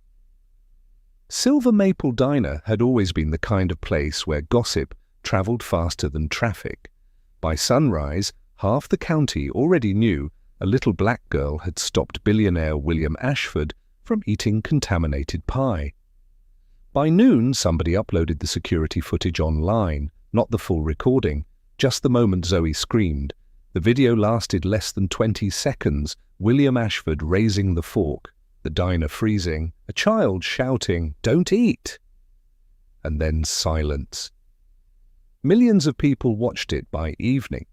[SPEAKER 1] Silver Maple Diner had always been the kind of place where gossip travelled faster than traffic. By sunrise, half the county already knew a little black girl had stopped billionaire William Ashford from eating contaminated pie. By noon, somebody uploaded the security footage online, not the full recording, just the moment Zoe screamed. The video lasted less than 20 seconds, William Ashford raising the fork, the diner freezing, a child shouting, "Don't eat!" And then silence. Millions of people watched it by evening.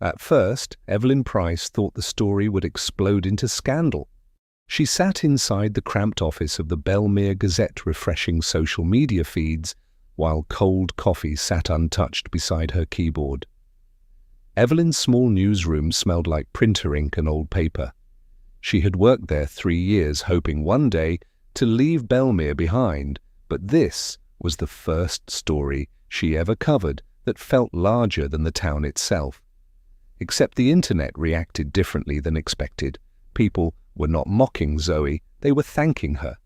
[SPEAKER 1] At first, Evelyn Price thought the story would explode into scandal. She sat inside the cramped office of the Bellmere Gazette refreshing social media feeds, while cold coffee sat untouched beside her keyboard. Evelyn's small newsroom smelled like printer ink and old paper. She had worked there 3 years, hoping one day to leave Bellmere behind, but this was the first story she ever covered that felt larger than the town itself. Except the internet reacted differently than expected. People were not mocking Zoe, they were thanking her.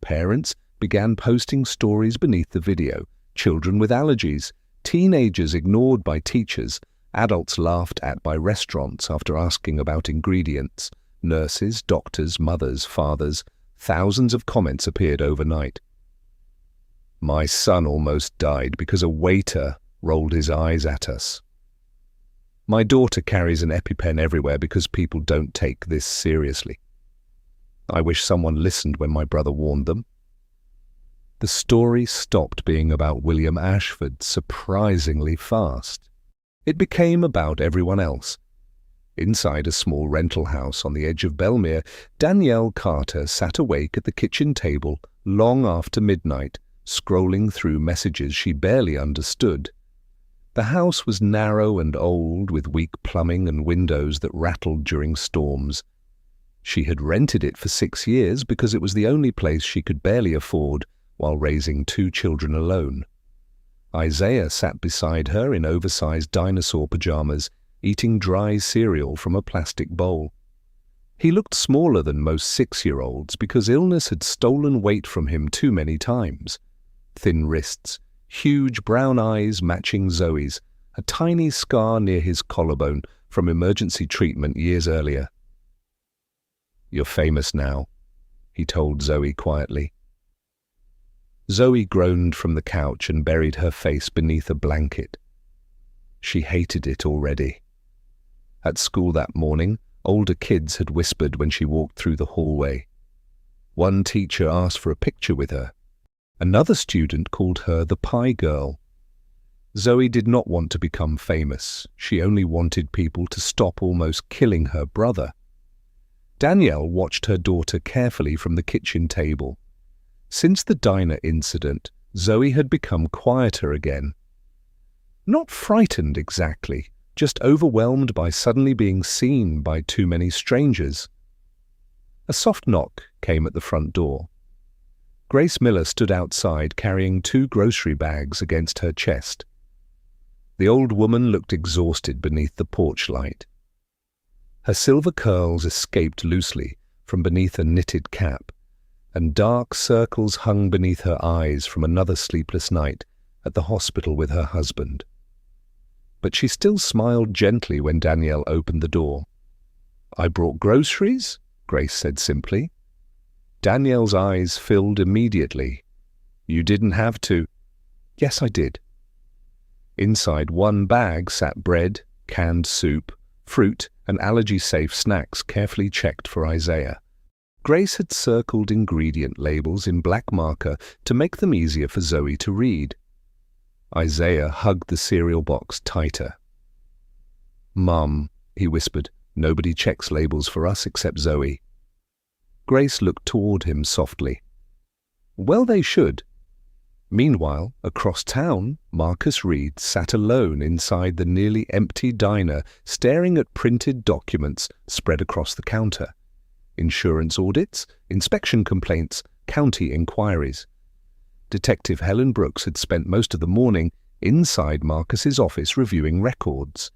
[SPEAKER 1] Parents began posting stories beneath the video. Children with allergies, teenagers ignored by teachers, adults laughed at by restaurants after asking about ingredients, nurses, doctors, mothers, fathers. Thousands of comments appeared overnight. "My son almost died because a waiter rolled his eyes at us." "My daughter carries an EpiPen everywhere because people don't take this seriously." "I wish someone listened when my brother warned them." The story stopped being about William Ashford surprisingly fast. It became about everyone else. Inside a small rental house on the edge of Bellmere, Danielle Carter sat awake at the kitchen table long after midnight, scrolling through messages she barely understood. The house was narrow and old, with weak plumbing and windows that rattled during storms. She had rented it for 6 years because it was the only place she could barely afford while raising 2 children alone. Isaiah sat beside her in oversized dinosaur pajamas, eating dry cereal from a plastic bowl. He looked smaller than most 6-year-olds because illness had stolen weight from him too many times. Thin wrists, huge brown eyes matching Zoe's, a tiny scar near his collarbone from emergency treatment years earlier. "You're famous now," he told Zoe quietly. Zoe groaned from the couch and buried her face beneath a blanket. She hated it already. At school that morning, older kids had whispered when she walked through the hallway. One teacher asked for a picture with her. Another student called her the Pie Girl. Zoe did not want to become famous. She only wanted people to stop almost killing her brother. Danielle watched her daughter carefully from the kitchen table. Since the diner incident, Zoe had become quieter again. Not frightened exactly, just overwhelmed by suddenly being seen by too many strangers. A soft knock came at the front door. Grace Miller stood outside carrying 2 grocery bags against her chest. The old woman looked exhausted beneath the porch light. Her silver curls escaped loosely from beneath a knitted cap, and dark circles hung beneath her eyes from another sleepless night at the hospital with her husband. But she still smiled gently when Danielle opened the door. "I brought groceries," Grace said simply. Danielle's eyes filled immediately. "You didn't have to." "Yes, I did." Inside one bag sat bread, canned soup, fruit, and allergy-safe snacks carefully checked for Isaiah. Grace had circled ingredient labels in black marker to make them easier for Zoe to read. Isaiah hugged the cereal box tighter. "Mum," he whispered, "nobody checks labels for us except Zoe." Grace looked toward him softly. "Well, they should." Meanwhile, across town, Marcus Reed sat alone inside the nearly empty diner, staring at printed documents spread across the counter. Insurance audits, inspection complaints, county inquiries. Detective Helen Brooks had spent most of the morning inside Marcus's office reviewing records.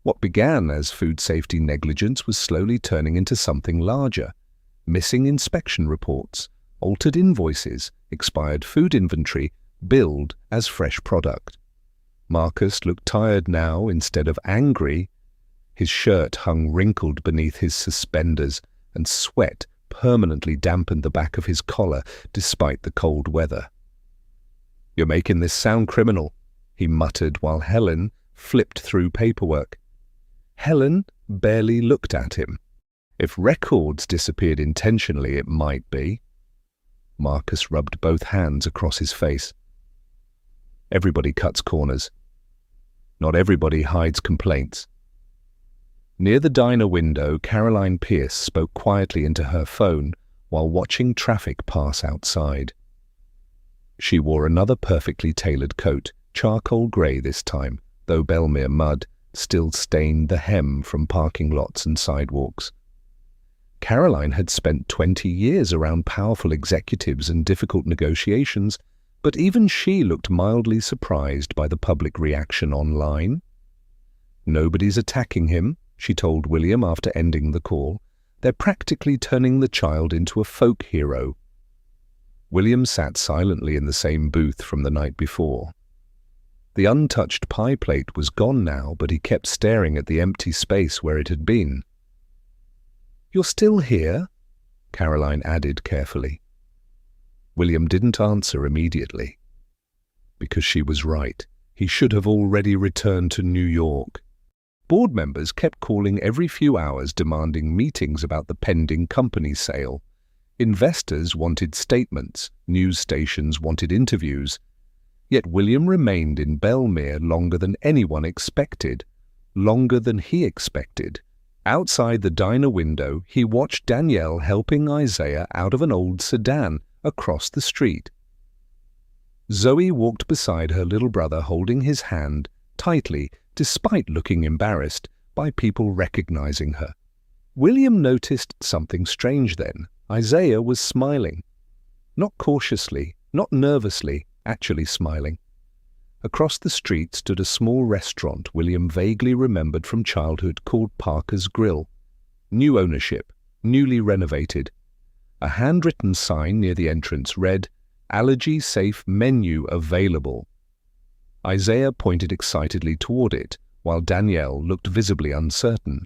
[SPEAKER 1] What began as food safety negligence was slowly turning into something larger. Missing inspection reports, altered invoices, expired food inventory, billed as fresh product. Marcus looked tired now instead of angry. His shirt hung wrinkled beneath his suspenders, and sweat permanently dampened the back of his collar despite the cold weather. "You're making this sound criminal," he muttered while Helen flipped through paperwork. Helen barely looked at him. If records disappeared intentionally, it might be. Marcus rubbed both hands across his face. "Everybody cuts corners. Not everybody hides complaints." Near the diner window, Caroline Pierce spoke quietly into her phone while watching traffic pass outside. She wore another perfectly tailored coat, charcoal grey this time, though Bellmere mud still stained the hem from parking lots and sidewalks. Caroline had spent 20 years around powerful executives and difficult negotiations, but even she looked mildly surprised by the public reaction online. "Nobody's attacking him," she told William after ending the call. "They're practically turning the child into a folk hero." William sat silently in the same booth from the night before. The untouched pie plate was gone now, but he kept staring at the empty space where it had been. "You're still here?" Caroline added carefully. William didn't answer immediately. Because she was right. He should have already returned to New York. Board members kept calling every few hours demanding meetings about the pending company sale. Investors wanted statements, news stations wanted interviews. Yet William remained in Bellmere longer than anyone expected, longer than he expected. Outside the diner window, he watched Danielle helping Isaiah out of an old sedan across the street. Zoe walked beside her little brother holding his hand tightly, despite looking embarrassed by people recognizing her. William noticed something strange then. Isaiah was smiling. Not cautiously, not nervously, actually smiling. Across the street stood a small restaurant William vaguely remembered from childhood called Parker's Grill. New ownership, newly renovated. A handwritten sign near the entrance read, "Allergy-safe menu available." Isaiah pointed excitedly toward it, while Danielle looked visibly uncertain.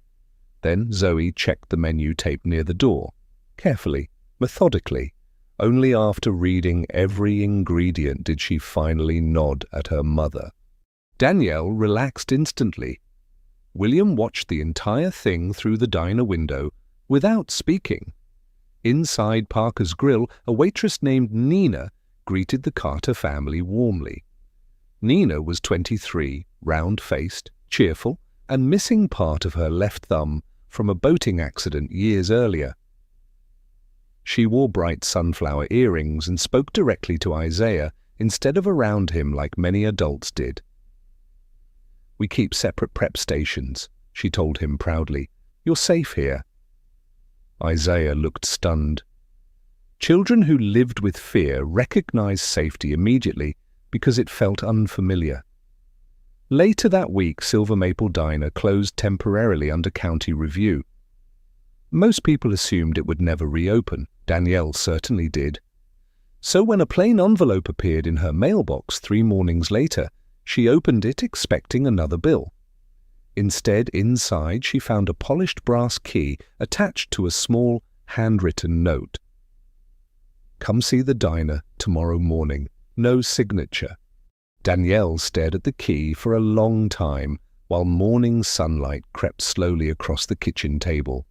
[SPEAKER 1] Then Zoe checked the menu tape near the door, carefully, methodically. Only after reading every ingredient did she finally nod at her mother. Danielle relaxed instantly. William watched the entire thing through the diner window without speaking. Inside Parker's Grill, a waitress named Nina greeted the Carter family warmly. Nina was 23, round-faced, cheerful, and missing part of her left thumb from a boating accident years earlier. She wore bright sunflower earrings and spoke directly to Isaiah instead of around him like many adults did. "We keep separate prep stations," she told him proudly. "You're safe here." Isaiah looked stunned. Children who lived with fear recognized safety immediately because it felt unfamiliar. Later that week, Silver Maple Diner closed temporarily under county review. Most people assumed it would never reopen. Danielle certainly did. So when a plain envelope appeared in her mailbox 3 mornings later, she opened it expecting another bill. Instead, inside she found a polished brass key attached to a small, handwritten note. "Come see the diner tomorrow morning. No signature." Danielle stared at the key for a long time while morning sunlight crept slowly across the kitchen table.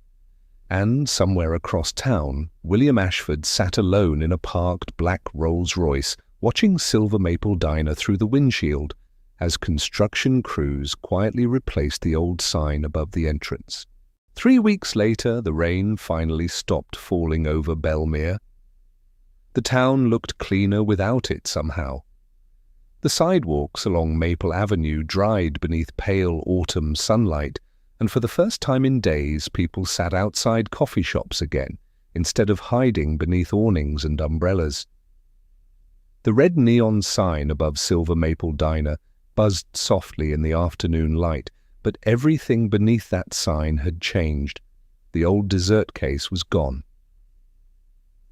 [SPEAKER 1] And somewhere across town, William Ashford sat alone in a parked black Rolls-Royce watching Silver Maple Diner through the windshield as construction crews quietly replaced the old sign above the entrance. 3 weeks later, the rain finally stopped falling over Bellmere. The town looked cleaner without it somehow. The sidewalks along Maple Avenue dried beneath pale autumn sunlight, and for the first time in days people sat outside coffee shops again, instead of hiding beneath awnings and umbrellas. The red neon sign above Silver Maple Diner buzzed softly in the afternoon light, but everything beneath that sign had changed. The old dessert case was gone.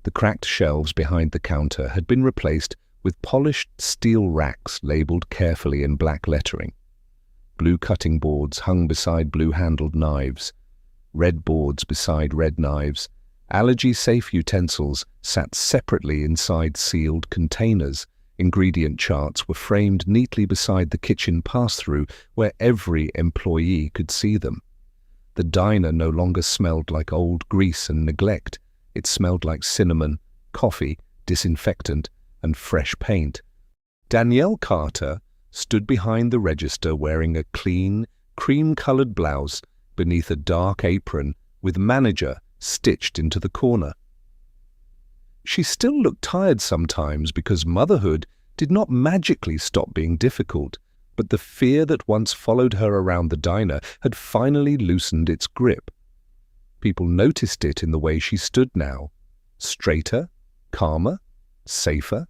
[SPEAKER 1] The cracked shelves behind the counter had been replaced with polished steel racks labeled carefully in black lettering. Blue cutting boards hung beside blue-handled knives, red boards beside red knives. Allergy-safe utensils sat separately inside sealed containers. Ingredient charts were framed neatly beside the kitchen pass-through where every employee could see them. The diner no longer smelled like old grease and neglect. It smelled like cinnamon, coffee, disinfectant, and fresh paint. Danielle Carter stood behind the register wearing a clean, cream-colored blouse beneath a dark apron with manager stitched into the corner. She still looked tired sometimes because motherhood did not magically stop being difficult, but the fear that once followed her around the diner had finally loosened its grip. People noticed it in the way she stood now, straighter, calmer, safer.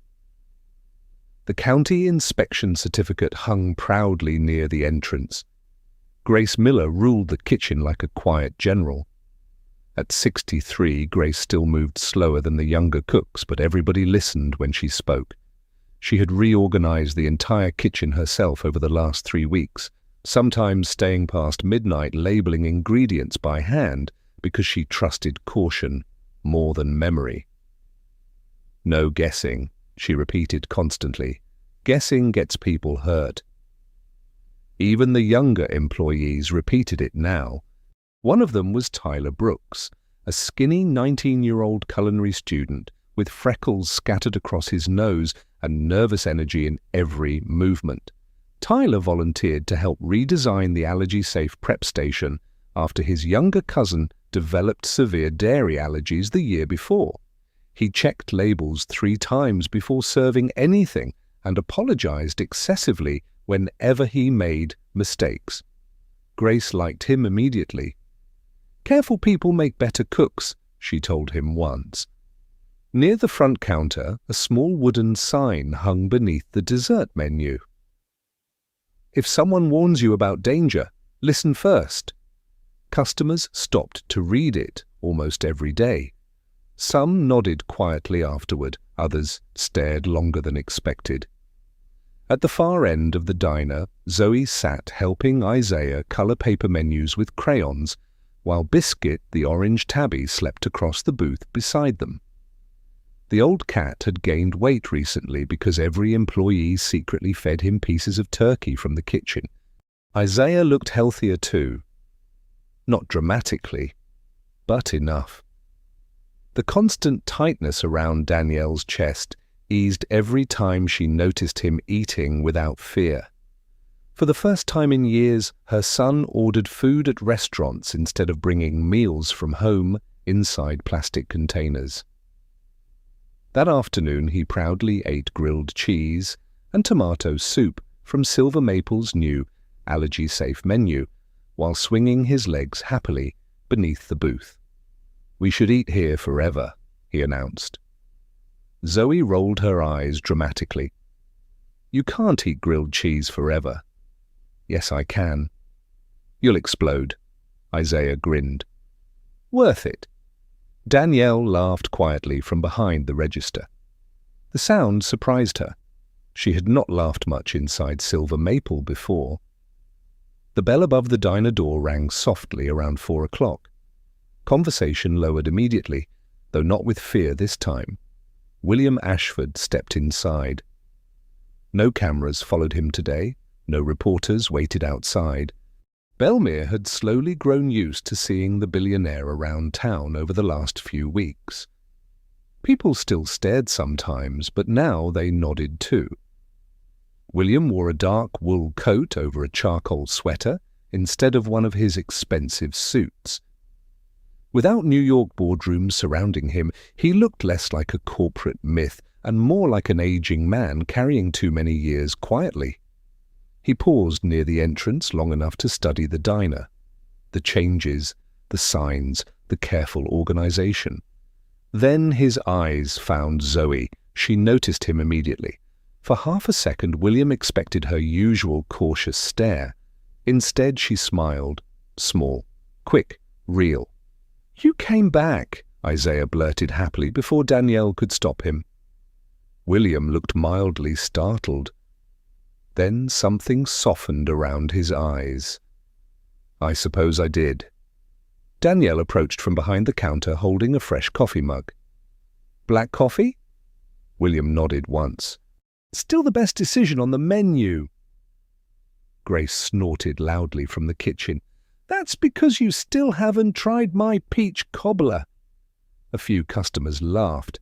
[SPEAKER 1] The county inspection certificate hung proudly near the entrance. Grace Miller ruled the kitchen like a quiet general. At 63, Grace still moved slower than the younger cooks, but everybody listened when she spoke. She had reorganized the entire kitchen herself over the last 3 weeks, sometimes staying past midnight labeling ingredients by hand because she trusted caution more than memory. "No guessing," she repeated constantly. "Guessing gets people hurt." Even the younger employees repeated it now. One of them was Tyler Brooks, a skinny 19-year-old culinary student with freckles scattered across his nose and nervous energy in every movement. Tyler volunteered to help redesign the allergy-safe prep station after his younger cousin developed severe dairy allergies the year before. He checked labels 3 times before serving anything and apologized excessively whenever he made mistakes. Grace liked him immediately. "Careful people make better cooks," she told him once. Near the front counter, a small wooden sign hung beneath the dessert menu. "If someone warns you about danger, listen first." Customers stopped to read it almost every day. Some nodded quietly afterward, others stared longer than expected. At the far end of the diner, Zoe sat helping Isaiah color paper menus with crayons, while Biscuit, the orange tabby, slept across the booth beside them. The old cat had gained weight recently because every employee secretly fed him pieces of turkey from the kitchen. Isaiah looked healthier too. Not dramatically, but enough. The constant tightness around Danielle's chest eased every time she noticed him eating without fear. For the first time in years, her son ordered food at restaurants instead of bringing meals from home inside plastic containers. That afternoon, he proudly ate grilled cheese and tomato soup from Silver Maple's new allergy-safe menu, while swinging his legs happily beneath the booth. "We should eat here forever," he announced. Zoe rolled her eyes dramatically. "You can't eat grilled cheese forever." "Yes, I can." "You'll explode." Isaiah grinned. "Worth it." Danielle laughed quietly from behind the register. The sound surprised her. She had not laughed much inside Silver Maple before. The bell above the diner door rang softly around 4 o'clock. Conversation lowered immediately, though not with fear this time. William Ashford stepped inside. No cameras followed him today. No reporters waited outside. Bellmere had slowly grown used to seeing the billionaire around town over the last few weeks. People still stared sometimes, but now they nodded too. William wore a dark wool coat over a charcoal sweater instead of one of his expensive suits. Without New York boardrooms surrounding him, he looked less like a corporate myth and more like an aging man carrying too many years quietly. He paused near the entrance long enough to study the diner. The changes, the signs, the careful organization. Then his eyes found Zoe. She noticed him immediately. For half a second, William expected her usual cautious stare. Instead, she smiled. Small, quick, real. "You came back," Isaiah blurted happily before Danielle could stop him. William looked mildly startled. Then something softened around his eyes. "I suppose I did." Danielle approached from behind the counter holding a fresh coffee mug. "Black coffee?" William nodded once. "Still the best decision on the menu." Grace snorted loudly from the kitchen. "That's because you still haven't tried my peach cobbler." A few customers laughed.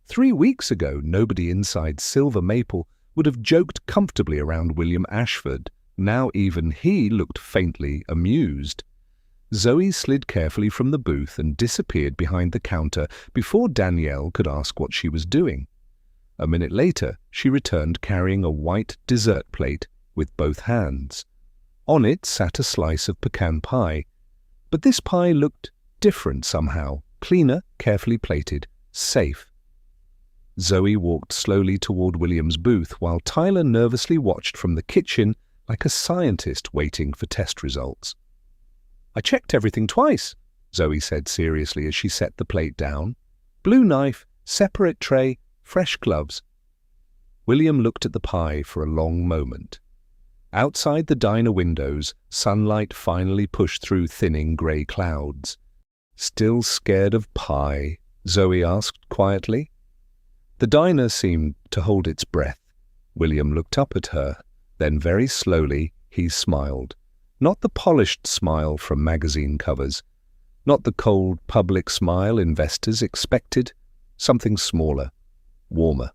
[SPEAKER 1] 3 weeks ago, nobody inside Silver Maple would have joked comfortably around William Ashford. Now even he looked faintly amused. Zoe slid carefully from the booth and disappeared behind the counter before Danielle could ask what she was doing. A minute later, she returned carrying a white dessert plate with both hands. On it sat a slice of pecan pie, but this pie looked different somehow, cleaner, carefully plated, safe. Zoe walked slowly toward William's booth while Tyler nervously watched from the kitchen like a scientist waiting for test results. "I checked everything twice," Zoe said seriously as she set the plate down. "Blue knife, separate tray, fresh gloves." William looked at the pie for a long moment. Outside the diner windows, sunlight finally pushed through thinning grey clouds. "Still scared of pie?" Zoe asked quietly. The diner seemed to hold its breath. William looked up at her. Then very slowly he smiled. Not the polished smile from magazine covers. Not the cold public smile investors expected. Something smaller, warmer.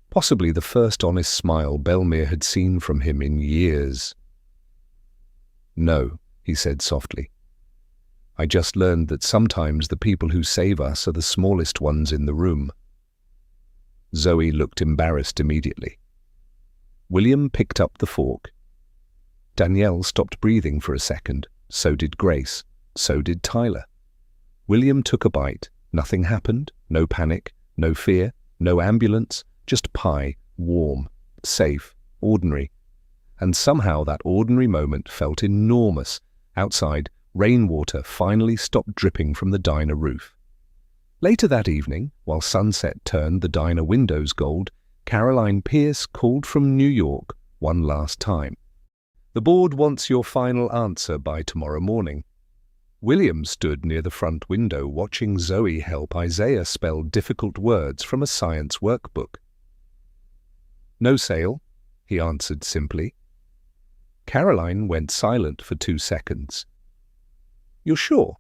[SPEAKER 1] Possibly the first honest smile Bellmere had seen from him in years. "No," he said softly. "I just learned that sometimes the people who save us are the smallest ones in the room." Zoe looked embarrassed immediately. William picked up the fork. Danielle stopped breathing for a second. So did Grace. So did Tyler. William took a bite. Nothing happened. No panic. No fear. No ambulance. Just pie. Warm. Safe. Ordinary. And somehow that ordinary moment felt enormous. Outside, rainwater finally stopped dripping from the diner roof. Later that evening, while sunset turned the diner windows gold, Caroline Pierce called from New York one last time. "The board wants your final answer by tomorrow morning." William stood near the front window watching Zoe help Isaiah spell difficult words from a science workbook. "No sale," he answered simply. Caroline went silent for 2 seconds. "You're sure?"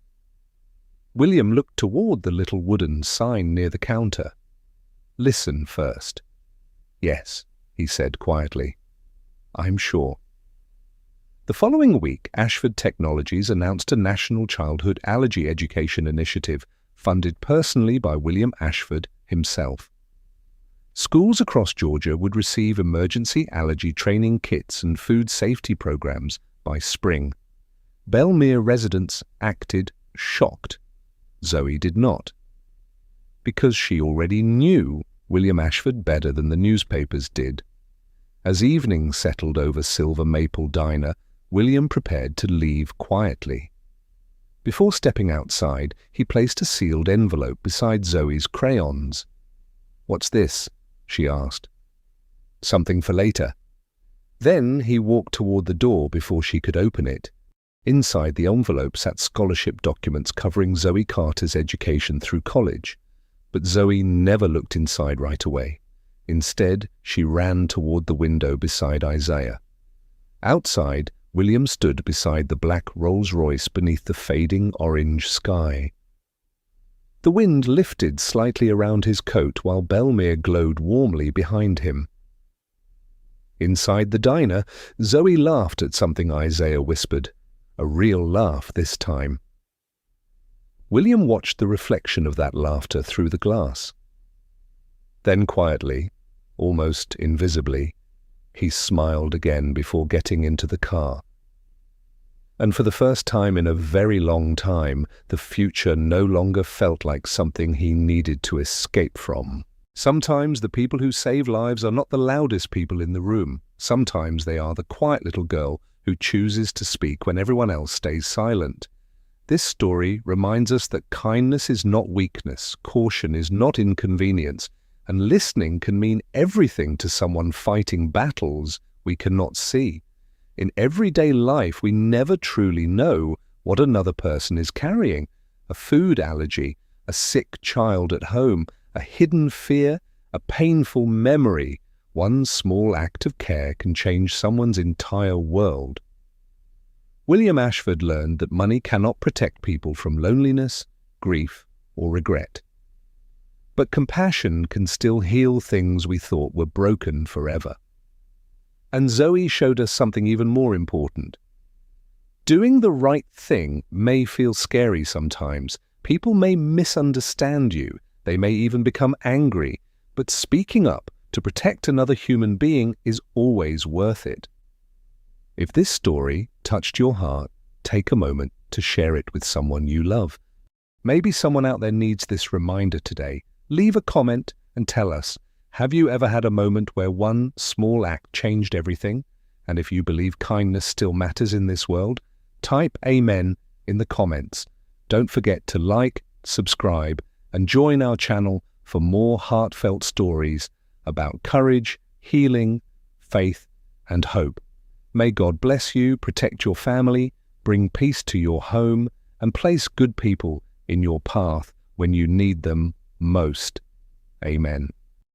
[SPEAKER 1] William looked toward the little wooden sign near the counter. "Listen first." "Yes," he said quietly. "I'm sure." The following week, Ashford Technologies announced a national childhood allergy education initiative funded personally by William Ashford himself. Schools across Georgia would receive emergency allergy training kits and food safety programs by spring. Bellmere residents acted shocked. Zoe did not. Because she already knew William Ashford better than the newspapers did. As evening settled over Silver Maple Diner, William prepared to leave quietly. Before stepping outside, he placed a sealed envelope beside Zoe's crayons. "What's this?" she asked. "Something for later." Then he walked toward the door before she could open it. Inside the envelope sat scholarship documents covering Zoe Carter's education through college. But Zoe never looked inside right away. Instead, she ran toward the window beside Isaiah. Outside, William stood beside the black Rolls-Royce beneath the fading orange sky. The wind lifted slightly around his coat while Bellmere glowed warmly behind him. Inside the diner, Zoe laughed at something Isaiah whispered, a real laugh this time. William watched the reflection of that laughter through the glass. Then quietly, almost invisibly, he smiled again before getting into the car. And for the first time in a very long time, the future no longer felt like something he needed to escape from. Sometimes the people who save lives are not the loudest people in the room. Sometimes they are the quiet little girl who chooses to speak when everyone else stays silent. This story reminds us that kindness is not weakness, caution is not inconvenience, and listening can mean everything to someone fighting battles we cannot see. In everyday life, we never truly know what another person is carrying. A food allergy, a sick child at home, a hidden fear, a painful memory. One small act of care can change someone's entire world. William Ashford learned that money cannot protect people from loneliness, grief, or regret. But compassion can still heal things we thought were broken forever. And Zoe showed us something even more important. Doing the right thing may feel scary sometimes. People may misunderstand you. They may even become angry. But speaking up to protect another human being is always worth it. If this story touched your heart, take a moment to share it with someone you love. Maybe someone out there needs this reminder today. Leave a comment and tell us, have you ever had a moment where one small act changed everything? And if you believe kindness still matters in this world, type Amen in the comments. Don't forget to like, subscribe, and join our channel for more heartfelt stories about courage, healing, faith, and hope. May God bless you, protect your family, bring peace to your home, and place good people in your path when you need them most. Amen.